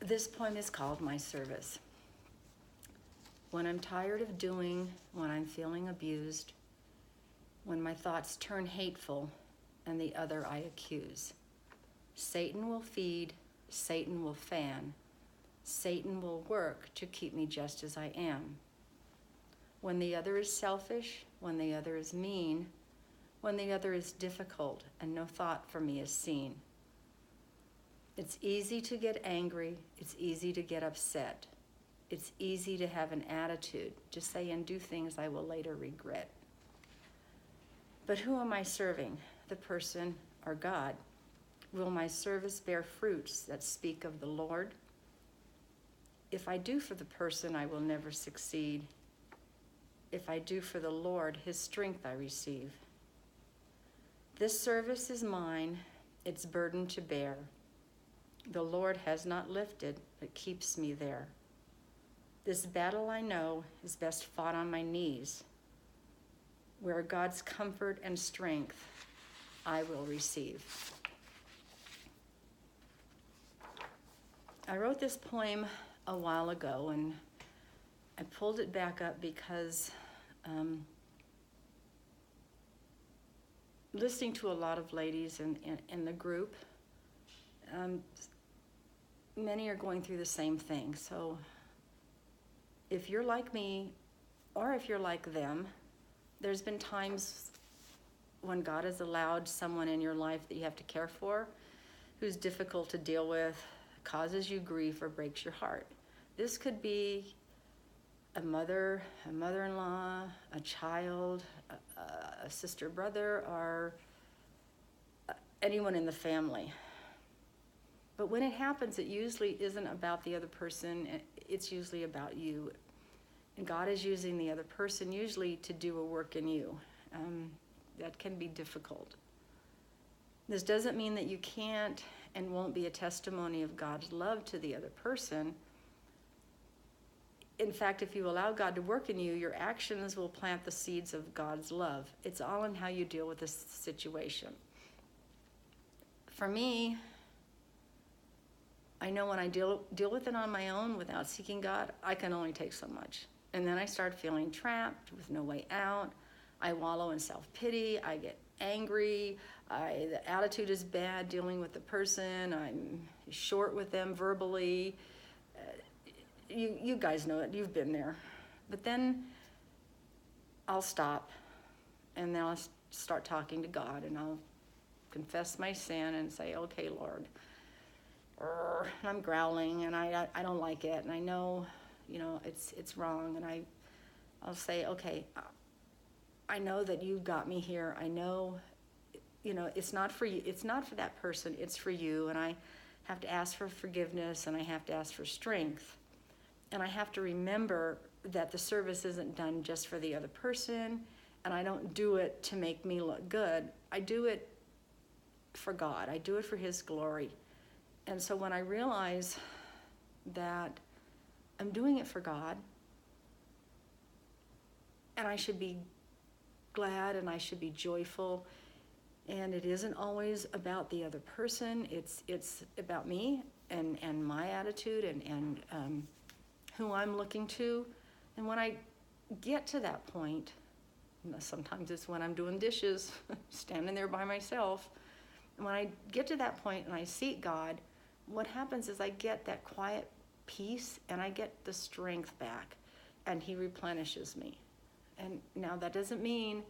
This poem is called My Service. When I'm tired of doing, when I'm feeling abused, when my thoughts turn hateful and the other I accuse, Satan will feed, Satan will fan, Satan will work to keep me just as I am. When the other is selfish, when the other is mean, when the other is difficult and no thought for me is seen. It's easy to get angry, it's easy to get upset. It's easy to have an attitude, to say and do things I will later regret. But who am I serving, the person or God? Will my service bear fruits that speak of the Lord? If I do for the person, I will never succeed. If I do for the Lord, his strength I receive. This service is mine, its burden to bear. The Lord has not lifted, but keeps me there. This battle I know is best fought on my knees, where God's comfort and strength I will receive. I wrote this poem a while ago, and I pulled it back up because listening to a lot of ladies in the group, many are going through the same thing. So if you're like me, or if you're like them, there's been times when God has allowed someone in your life that you have to care for, who's difficult to deal with, causes you grief, or breaks your heart. This could be a mother, a mother-in-law, a child, a sister, brother, or anyone in the family. But when it happens, it usually isn't about the other person, it's usually about you. And God is using the other person usually to do a work in you. That can be difficult. This doesn't mean that you can't and won't be a testimony of God's love to the other person. In fact, if you allow God to work in you, your actions will plant the seeds of God's love. It's all in how you deal with this situation. For me, I know when I deal with it on my own without seeking God, I can only take so much. And then I start feeling trapped with no way out. I wallow in self-pity. I get angry. The attitude is bad dealing with the person. I'm short with them verbally. You guys know it. You've been there. But then I'll stop, and then I'll start talking to God, and I'll confess my sin and say, okay, Lord, and I'm growling, and I don't like it, and I know, it's wrong, and I'll say, okay, I know that you got me here. I know, it's not for you. It's not for that person. It's for you, and I have to ask for forgiveness, and I have to ask for strength, and I have to remember that the service isn't done just for the other person, and I don't do it to make me look good. I do it for God. I do it for his glory. And so when I realize that I'm doing it for God, and I should be glad and I should be joyful, and it isn't always about the other person, it's about me and my attitude and who I'm looking to. And when I get to that point, sometimes it's when I'm doing dishes, standing there by myself, and when I get to that point and I seek God, what happens is I get that quiet peace and I get the strength back, and he replenishes me. And now that doesn't mean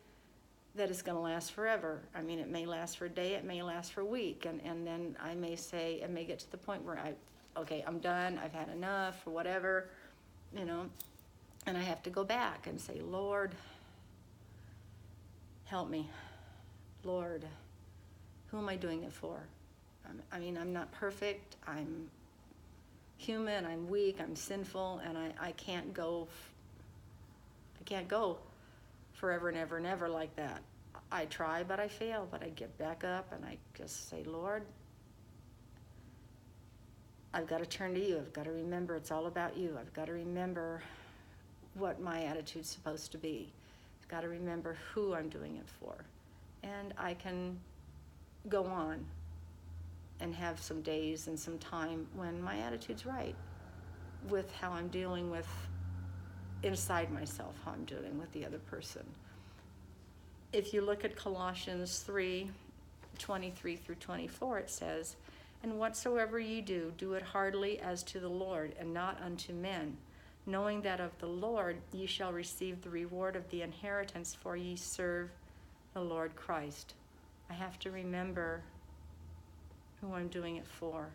that it's going to last forever. I mean, it may last for a day, it may last for a week, and then I may get to the point where I'm done, I've had enough, or whatever, and I have to go back and say, Lord, help me. Lord, who am I doing it for? I'm not perfect, I'm human, I'm weak, I'm sinful, and I can't go forever and ever and ever like that. I try, but I fail, but I get back up and I just say, Lord, I've got to turn to you. I've got to remember it's all about you. I've got to remember what my attitude's supposed to be. I've got to remember who I'm doing it for. And I can go on and have some days and some time when my attitude's right with how I'm dealing with inside myself, how I'm dealing with the other person. If you look at Colossians 3:23 through 24, it says, "And whatsoever ye do, do it heartily as to the Lord, and not unto men, knowing that of the Lord ye shall receive the reward of the inheritance, for ye serve the Lord Christ." I have to remember who I'm doing it for.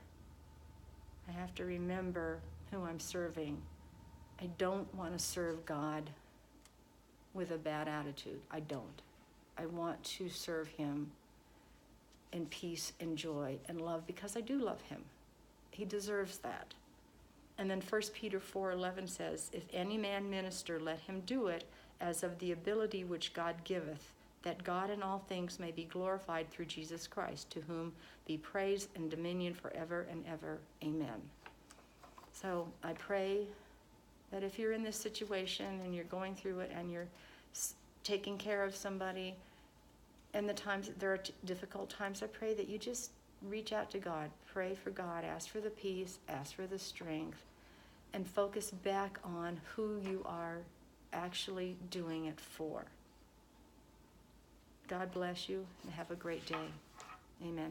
I have to remember who I'm serving. I don't want to serve God with a bad attitude. I don't. I want to serve him in peace and joy and love, because I do love him. He deserves that. And then 1 Peter 4:11 says, "If any man minister, let him do it as of the ability which God giveth, that God in all things may be glorified through Jesus Christ, to whom be praise and dominion forever and ever. Amen." So I pray that if you're in this situation and you're going through it and you're taking care of somebody, and there are difficult times, I pray that you just reach out to God, pray for God, ask for the peace, ask for the strength, and focus back on who you are actually doing it for. God bless you and have a great day. Amen.